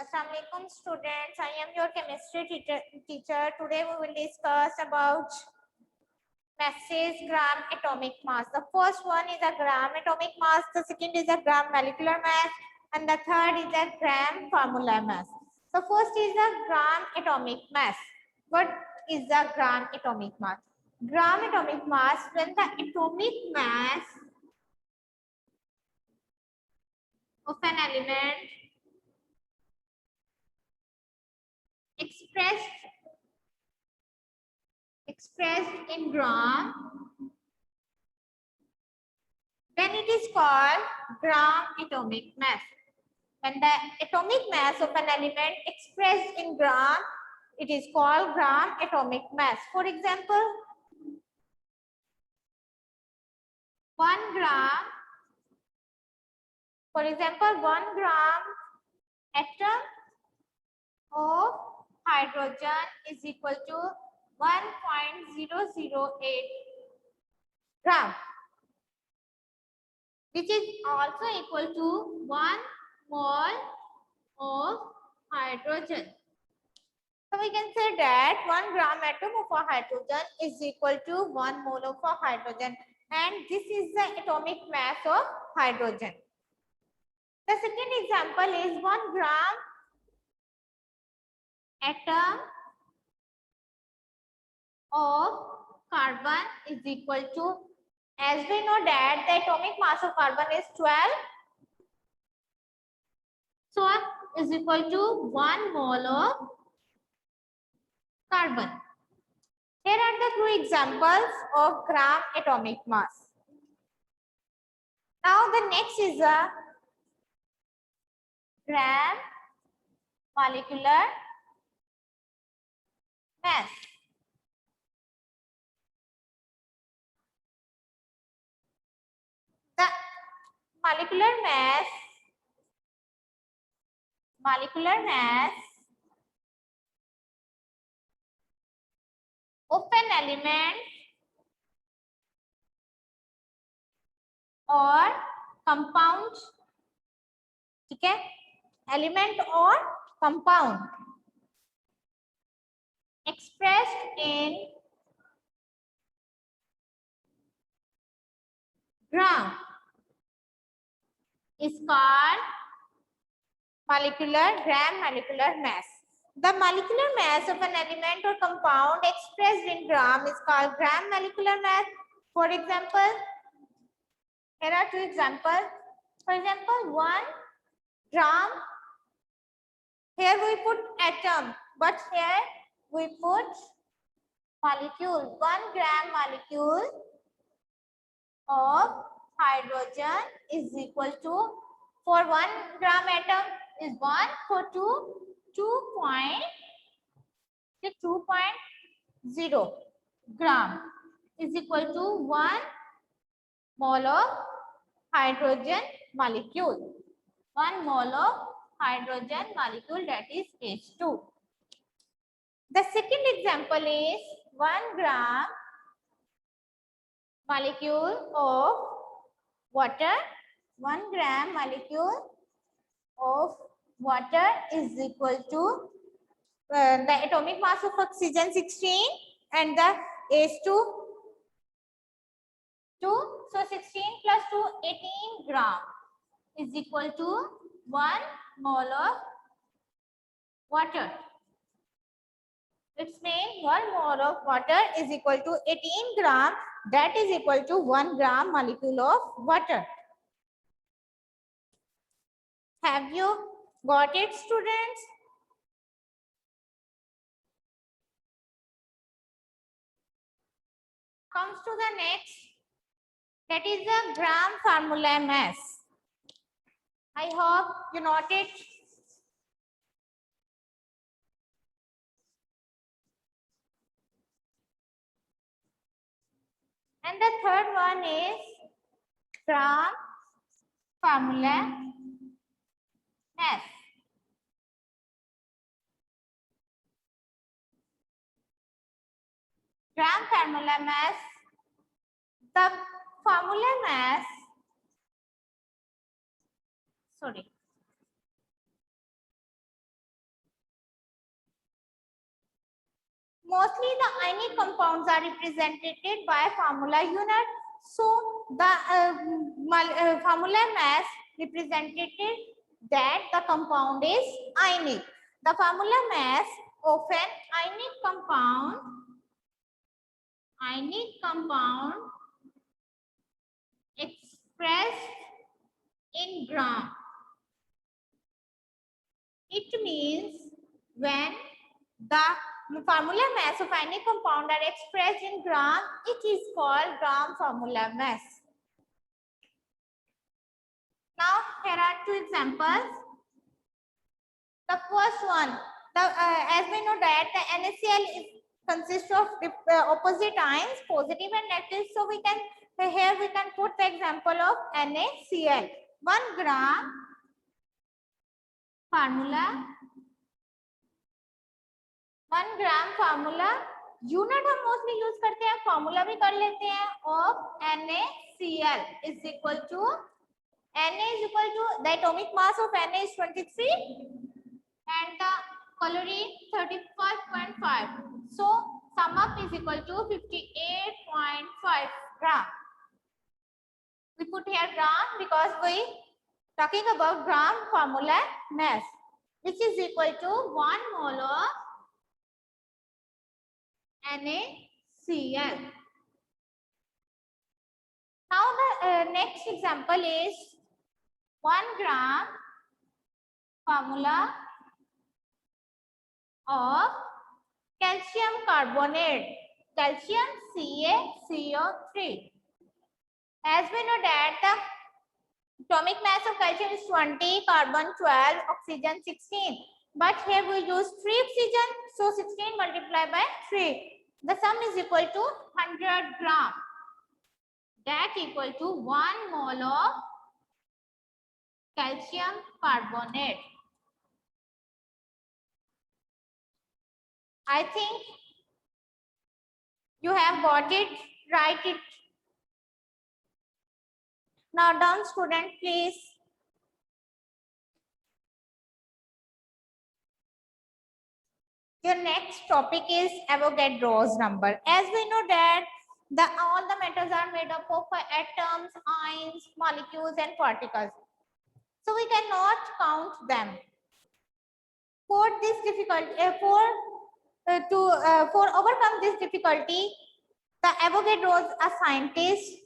Assalamualaikum students, I am your chemistry teacher. Today we will discuss about masses, gram, atomic mass. The first one is a gram atomic mass, the second is a gram molecular mass, and the third is a gram formula mass. The first is a gram atomic mass. What is the gram atomic mass? Gram atomic mass, when the atomic mass of an element expressed in gram, then it is called gram atomic mass. When the atomic mass of an element expressed in gram, it is called gram atomic mass. For example, 1 gram, for example, 1 gram atom of hydrogen is equal to 1.008 gram, which is also equal to 1 mole of hydrogen. So we can say that 1 gram atom of a hydrogen is equal to 1 mole of a hydrogen, and this is the atomic mass of hydrogen. The second example is 1 gram atom of carbon is equal to, as we know that the atomic mass of carbon is 12, so is equal to 1 mole of carbon. Here are the two examples of gram atomic mass. Now the next is a gram molecular mass. The molecular mass of an element or compound, ठीक है, element or compound expressed in gram is called gram molecular mass. The molecular mass of an element or compound expressed in gram is called gram molecular mass. For example, here are two examples. For example, 1 gram, here we put atom, but here we put molecule. 1 gram molecule of hydrogen is equal to, for 1 gram atom is 1, for 2.0 gram is equal to 1 mole of hydrogen molecule. 1 mole of hydrogen molecule, that is H2. The second example is 1 gram molecule of water. 1 gram molecule of water is equal to the atomic mass of oxygen 16 and the H2 2. So 16 plus 2, 18 gram is equal to 1 mole of water. It's mean 1 mole of water is equal to 18 gram, that is equal to 1 gram molecule of water. Have you got it, students? Comes to the next, that is the gram formula mass. I hope you note it. And the third one is gram formula mass. Gram formula mass, the formula mass, sorry, Mostly the ionic compounds are represented by formula unit. So the formula mass represented that the compound is ionic. The formula mass of an ionic compound expressed in gram. It means when the formula mass of ionic compound are expressed in gram, it is called gram formula mass. Now here are two examples. The first one, as we know that the NaCl consists of opposite ions, positive and negative. So we can here we can put the example of NaCl. 1 gram formula, 1 gram formula unit हम mostly use करते हैं, formula भी कर लेते हैं of NaCl is equal to the atomic mass of Na is 23 and the calorie 35.5. So sum up is equal to 58.5 gram. We put here gram because we talking about gram formula mass, which is equal to 1 mole of NaCl. Now the next example is 1 gram formula of calcium carbonate, calcium CaCO3. As we know that the atomic mass of calcium is 20, carbon 12, oxygen 16. But here we use 3 oxygen, so 16 multiplied by 3. The sum is equal to 100 gram. That equal to 1 mole of calcium carbonate. I think you have got it. Write it. Now down, student, please. Your next topic is Avogadro's number. As we know that all the metals are made up of atoms, ions, molecules, and particles. So we cannot count them. For this difficulty, for overcome this difficulty, the Avogadro's a scientist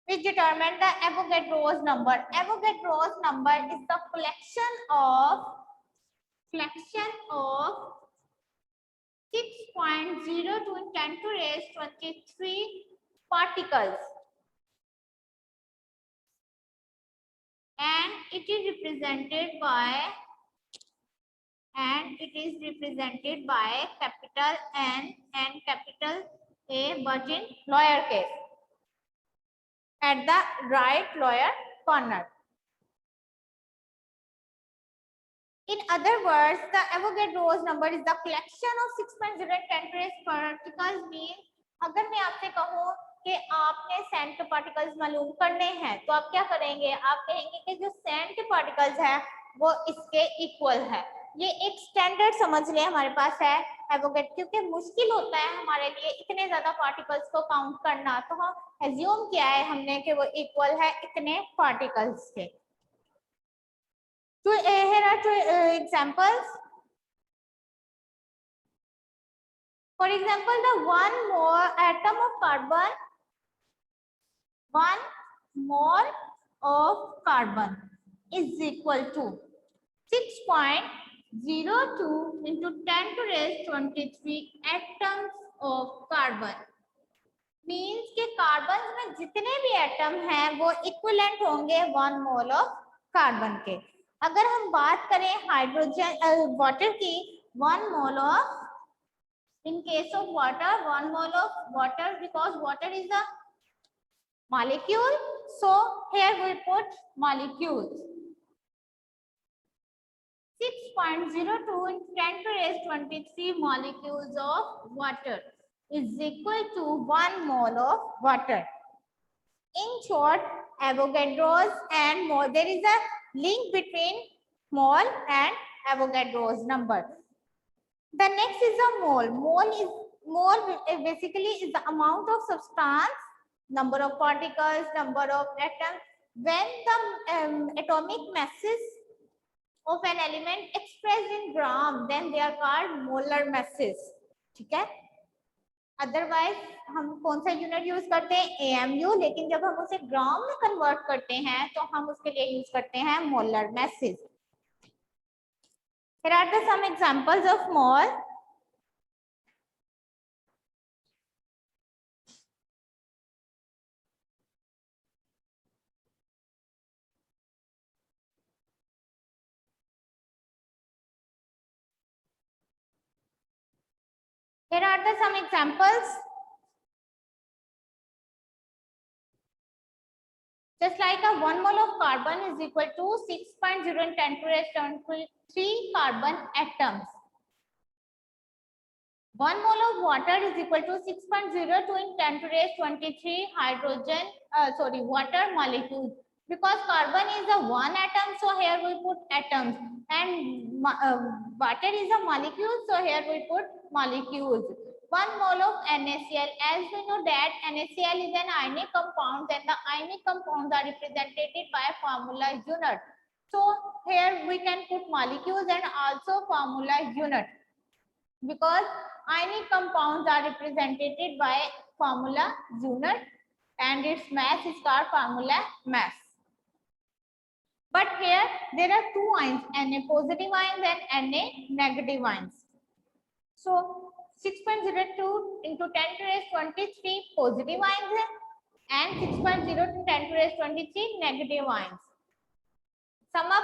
which determined the Avogadro's number. Avogadro's number is the collection of 6.02 in 10 to raise 23 particles, and it is represented by capital N and capital A, but in lowercase at the right lower corner. In other words, the Avogadro's number is the collection of 6.0 10 raised particles. Means अगर मैं आपसे कहूँ कि आपने sand के particles मालूम करने हैं, तो आप क्या करेंगे? आप कहेंगे कि जो सैंड के पार्टिकल्स है वो इसके इक्वल है. ये एक स्टैंडर्ड समझ लें हमारे पास है एवोगैड्रो, क्योंकि मुश्किल होता है हमारे लिए इतने ज्यादा पार्टिकल्स को काउंट करना. तो हम एज्यूम किया है हमने कि वो इक्वल है इतने पार्टिकल्स के. Here are two examples. For example, the 1 mole atom of carbon, 1 mole of carbon is equal to 6.02 into 10 to raise 23 atoms of carbon. Means कि कार्बन में जितने भी एटम हैं वो इक्विवेलेंट होंगे 1 मोल ऑफ कार्बन के. अगर हम बात करें हाइड्रोजन वाटर की, 1 mole of, in case of water 1 mole of water, because water is a molecule, so here we put molecules. 6.02 in 10 to raise 23 molecules of water is equal to 1 mole of water. In short, Avogadro's and mole, there is a link between mole and Avogadro's number. The next is a mole. Mole basically is the amount of substance, number of particles, number of atoms. When the atomic masses of an element expressed in gram, then they are called molar masses. ठीक है? Otherwise हम कौन सा unit use करते हैं, AMU, लेकिन जब हम उसे ग्राम में कन्वर्ट करते हैं तो हम उसके लिए यूज करते हैं molar message. Here are the some examples of mole. Here are the some examples. Just like a 1 mole of carbon is equal to 6.0 in 10 to the raised 23 carbon atoms. 1 mole of water is equal to 6.02 in 10 to the raised 23 water molecules. Because carbon is a one atom, so here we put atoms, and water is a molecule, so here we put molecules. 1 mole of NaCl, as we know that NaCl is an ionic compound, and the ionic compounds are represented by formula unit. So here we can put molecules and also formula unit, because ionic compounds are represented by formula unit and its mass is called formula mass. But here there are two ions, Na positive ions and Na negative ions. So 6.02 into 10 to the raised 23 positive ions and 6.0 to 10 to the raised 23 negative ions. Sum up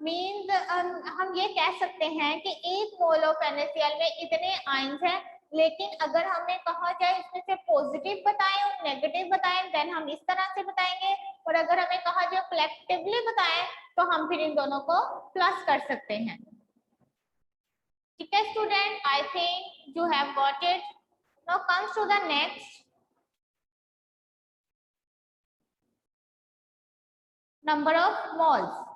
means हम ये कह सकते हैं कि एक mole of NaCl में इतने ions हैं, लेकिन अगर हमें कहा जाए इसमें से पॉजिटिव बताएं और नेगेटिव बताएं, देन हम इस तरह से बताएंगे, और अगर हमें कहा जाए कलेक्टिवली बताएं तो हम फिर इन दोनों को प्लस कर सकते हैं. ठीक है student, I think you have got it. Now comes to the next, number of moles.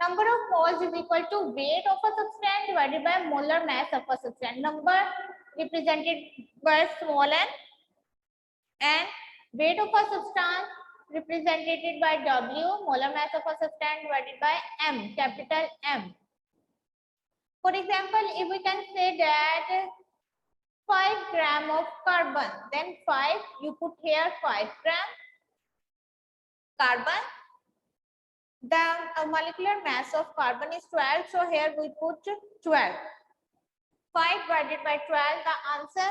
Number of moles is equal to weight of a substance divided by molar mass of a substance. Number represented by small n, and weight of a substance represented by W, molar mass of a substance divided by M, capital M. For example, if we can say that 5 gram of carbon, then 5, you put here 5 gram carbon. The molecular mass of carbon is 12, so here we put 12. 5 divided by 12, the answer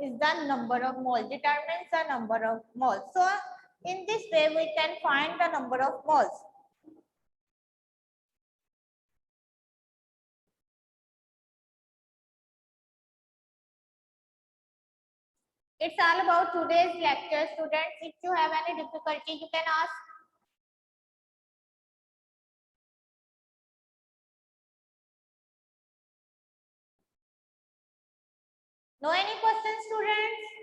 is the number of moles, determines the number of moles. So in this way we can find the number of moles. It's all about today's lecture, students. If you have any difficulty, you can ask. No any questions, students?